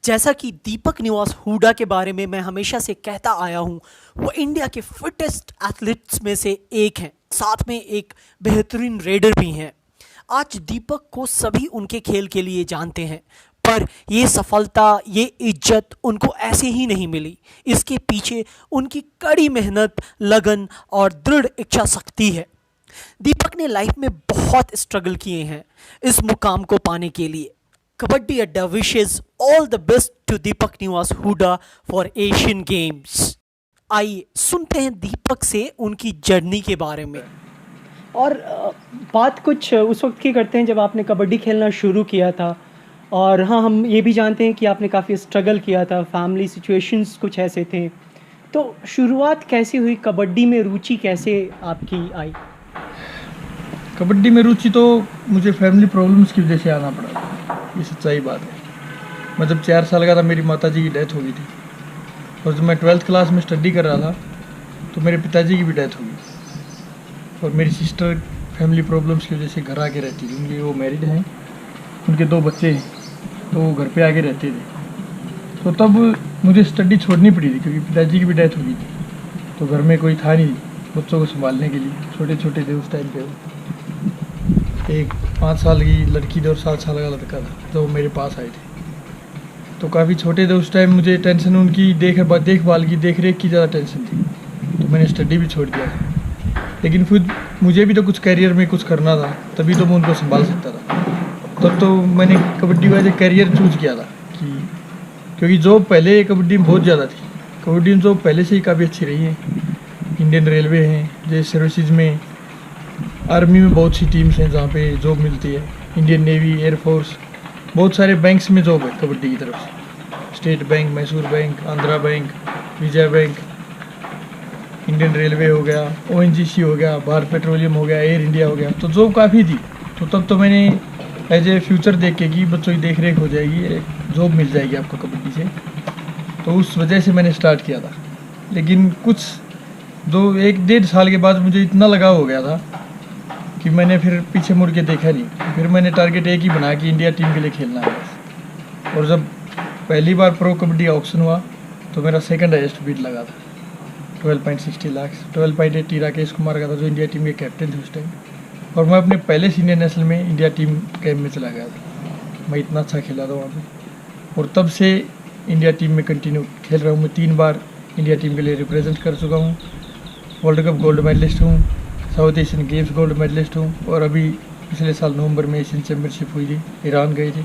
जैसा कि दीपक निवास हुडा के बारे में मैं हमेशा से कहता आया हूँ, वो इंडिया के फिटेस्ट एथलीट्स में से एक हैं, साथ में एक बेहतरीन रेडर भी हैं। आज दीपक को सभी उनके खेल के लिए जानते हैं, पर ये सफलता, ये इज्जत उनको ऐसे ही नहीं मिली। इसके पीछे उनकी कड़ी मेहनत, लगन और दृढ़ इच्छा शक्ति है। दीपक ने लाइफ में बहुत स्ट्रगल किए हैं इस मुकाम को पाने के लिए। Kabaddi Adda wishes all the best to Deepak Niwas Hooda for Asian games. आइए सुनते हैं दीपक से उनकी जर्नी के बारे में। और बात कुछ उस वक्त की करते हैं जब आपने कबड्डी खेलना शुरू किया था। और हाँ, हम ये भी जानते हैं कि आपने काफ़ी स्ट्रगल किया था, फैमिली सिचुएशंस कुछ ऐसे थे। तो शुरुआत कैसी हुई, कबड्डी में रुचि कैसे आपकी आई? कबड्डी में रुचि तो मुझे फैमिली प्रॉब्लम्स की वजह से आना पड़ा, ये सच्चाई बात है। मैं जब 4 साल का था मेरी माताजी की डेथ हो गई थी, और जब मैं 12th क्लास में स्टडी कर रहा था तो मेरे पिताजी की भी डेथ हो गई। और मेरी सिस्टर फैमिली प्रॉब्लम्स की वजह से घर आके रहती थी। उनके वो मैरिड हैं, उनके 2 बच्चे हैं, तो वो घर पे आके रहते थे। तो तब मुझे स्टडी छोड़नी पड़ी थी क्योंकि पिताजी की भी डेथ हो गई थी। तो घर में कोई था नहीं बच्चों को संभालने के लिए, छोटे छोटे थे उस टाइम पे। वो एक 5 साल की लड़की थी और 7 साल का लड़का था जो मेरे पास आए थे। तो काफ़ी छोटे थे उस टाइम, मुझे टेंशन उनकी देखभाल की, देख रेख की ज़्यादा टेंशन थी। तो मैंने स्टडी भी छोड़ दिया था। लेकिन फिर मुझे भी तो कुछ करियर में कुछ करना था, तभी तो मैं उनको संभाल सकता था। तब तो मैंने कबड्डी को एज ए करियर चूज़ किया था कि क्योंकि जॉब पहले कबड्डी में बहुत ज़्यादा थी। कबड्डी में जॉब पहले से ही काफ़ी अच्छी रही है। इंडियन रेलवे हैं, जैसे सर्विसेज में, आर्मी में बहुत सी टीम्स हैं जहाँ पे जॉब मिलती है। इंडियन नेवी, एयरफोर्स, बहुत सारे बैंक्स में जॉब है कबड्डी की तरफ से। State Bank, Mysore Bank, Andhra Bank, Vijaya Bank, Indian Railway हो गया, ONGC हो गया, भारत पेट्रोलियम हो गया, एयर इंडिया हो गया। तो जॉब काफ़ी थी। तो तब तो मैंने एज ए फ्यूचर देख के कि बच्चों की देख रेख हो जाएगी, जॉब मिल जाएगी आपको कबड्डी से, तो उस वजह से मैंने स्टार्ट किया था। लेकिन कुछ 1-1.5 साल के बाद मुझे इतना लगाव हो गया था कि मैंने फिर पीछे मुड़ के देखा नहीं। फिर मैंने टारगेट एक ही बनाया कि इंडिया टीम के लिए खेलना है बस। और जब पहली बार प्रो कबड्डी ऑक्शन हुआ तो मेरा सेकंड हाईएस्ट बीट लगा था, 12.60 लाख। 12.80 राकेश कुमार का था जो इंडिया टीम के कैप्टन थे उस टाइम। और मैं अपने पहले सीनियर नेशनल में इंडिया टीम कैम्प में चला गया था। मैं इतना अच्छा खेला था वहाँ पे, और तब से इंडिया टीम में कंटिन्यू खेल रहा हूँ। मैं 3 बार इंडिया टीम के लिए रिप्रेजेंट कर चुका हूँ। वर्ल्ड कप गोल्ड मेडलिस्ट हूँ, South Asian Games gold medallist हूँ, और अभी पिछले साल नवंबर में एशियन चैम्पियनशिप हुई थी, ईरान गए थे,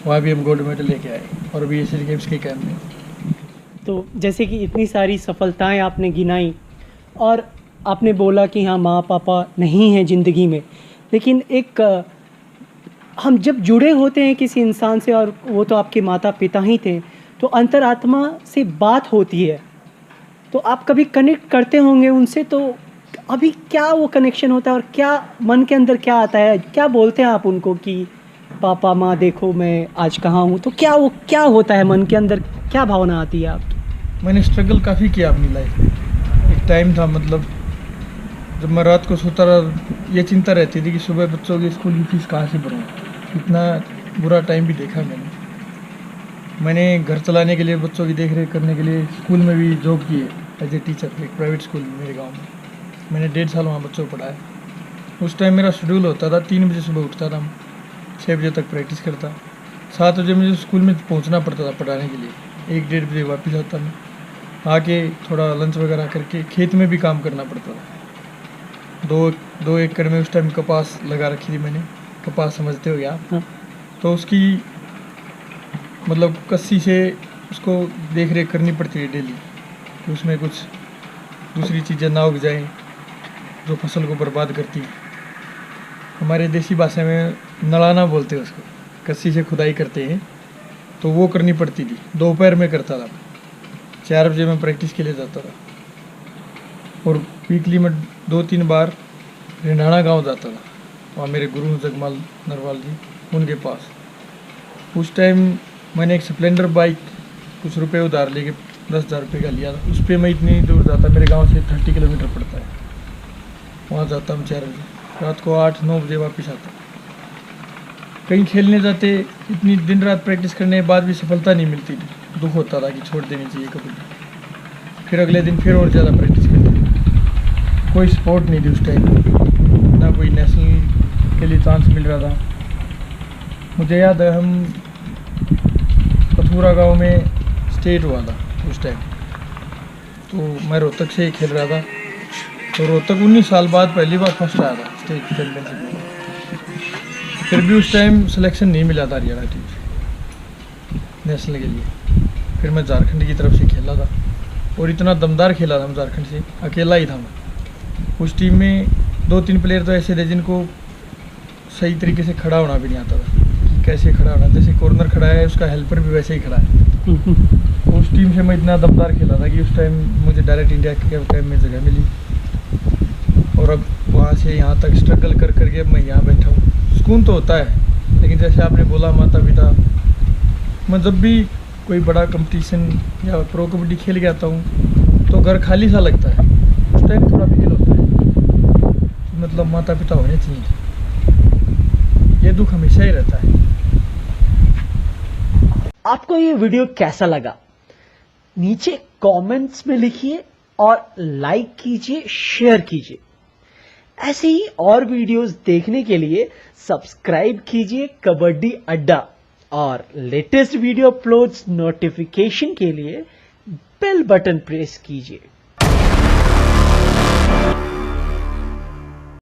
वहाँ भी हम गोल्ड मेडल लेके आए, और अभी एशियन गेम्स के कैम्प में। तो जैसे कि इतनी सारी सफलताएं आपने गिनाई, और आपने बोला कि हाँ, माँ पापा नहीं हैं ज़िंदगी में, लेकिन एक हम जब जुड़े होते हैं किसी इंसान से, और वो तो आपके माता पिता ही थे, तो अंतरात्मा से बात होती है। तो आप कभी कनेक्ट करते होंगे उनसे, तो अभी क्या वो कनेक्शन होता है और क्या मन के अंदर क्या आता है? क्या बोलते हैं आप उनको कि पापा माँ देखो मैं आज कहाँ हूँ? तो क्या होता है मन के अंदर, क्या भावना आती है आपकी? मैंने स्ट्रगल काफ़ी किया अपनी लाइफ में। एक टाइम था, मतलब जब मैं रात को सोता रहा, ये चिंता रहती थी कि सुबह बच्चों की स्कूल की फीस कहाँ से भरूँ। इतना बुरा टाइम भी देखा मैंने घर चलाने के लिए, बच्चों की देख रेख करने के लिए स्कूल में भी जॉब की है एज ए टीचर, एक प्राइवेट स्कूल में मेरे गांव में। मैंने 1.5 साल वहाँ बच्चों को पढ़ाया। उस टाइम मेरा शेड्यूल होता था, 3 बजे सुबह उठता था, 6 बजे तक प्रैक्टिस करता, 7 बजे मुझे स्कूल में पहुँचना पड़ता था पढ़ाने के लिए। 1-1.5 बजे वापस आता मैं, आके थोड़ा लंच वगैरह करके खेत में भी काम करना पड़ता था। 2 एकड़ में उस टाइम कपास लगा रखी थी मैंने, कपास समझते हो क्या? हाँ। तो उसकी मतलब कस्सी से उसको देख रेख करनी पड़ती है डेली, कि उसमें कुछ दूसरी चीज़ें ना उग जाएं जो फसल को बर्बाद करती है। हमारे देसी भाषा में नलाना बोलते हैं उसको, कस्सी से खुदाई करते हैं, तो वो करनी पड़ती थी। दोपहर में करता था, 4 बजे मैं प्रैक्टिस के लिए जाता था, और वीकली में 2-3 बार रिंडाना गांव जाता था। वहाँ मेरे गुरु जगमाल नरवाल जी, उनके पास। उस टाइम मैंने एक स्प्लेंडर बाइक कुछ रुपए उधार लेके 10,000 रुपये का लिया था। उस पर मैं इतनी दूर जाता, मेरे गांव से 30 किलोमीटर पड़ता है, वहाँ जाता हूँ 4 बजे, रात को 8-9 बजे वापस आता। कहीं खेलने जाते, इतनी दिन रात प्रैक्टिस करने के बाद भी सफलता नहीं मिलती थी। दुख होता था कि छोड़ देनी चाहिए कबड्डी। फिर अगले दिन फिर और ज़्यादा प्रैक्टिस करते। कोई सपोर्ट नहीं थी उस टाइम, ना कोई नेशनल के लिए चांस मिल रहा था। मुझे याद है हम कथूरा गांव में स्टेट हुआ था उस टाइम, तो मैं रोहतक से ही खेल रहा था। तो रोहतक 19 साल बाद पहली बार फर्स्ट आया था स्टेट चैम्पियनशिप में। फिर भी उस टाइम सिलेक्शन नहीं मिला था हरियाणा टीम से नेशनल के लिए। फिर मैं झारखंड की तरफ से खेला था और इतना दमदार खेला था मैं झारखंड से, अकेला ही था मैं। उस टीम में 2-3 प्लेयर तो ऐसे थे जिनको सही तरीके से खड़ा होना भी नहीं आता था, कि कैसे खड़ा होना। जैसे कॉर्नर खड़ा है उसका हेल्पर भी वैसे ही खड़ा है। उस टीम से मैं इतना दमदार खेला था कि उस टाइम मुझे डायरेक्ट इंडिया के कैंप में जगह मिली। और अब वहाँ से यहाँ तक स्ट्रगल कर करके अब मैं यहाँ बैठा हूँ। सुकून तो होता है, लेकिन जैसे आपने बोला माता पिता, मैं जब भी कोई बड़ा कंपटीशन या प्रो कबड्डी खेल के आता हूँ तो घर खाली सा लगता है। उस टाइम थोड़ा फील होता है, मतलब माता पिता होने चाहिए। ये दुख हमेशा ही रहता है। आपको ये वीडियो कैसा लगा नीचे कमेंट्स में लिखिए और लाइक कीजिए, शेयर कीजिए। ऐसे ही और वीडियोस देखने के लिए सब्सक्राइब कीजिए कबड्डी अड्डा और लेटेस्ट वीडियो अपलोड्स नोटिफिकेशन के लिए बेल बटन प्रेस कीजिए।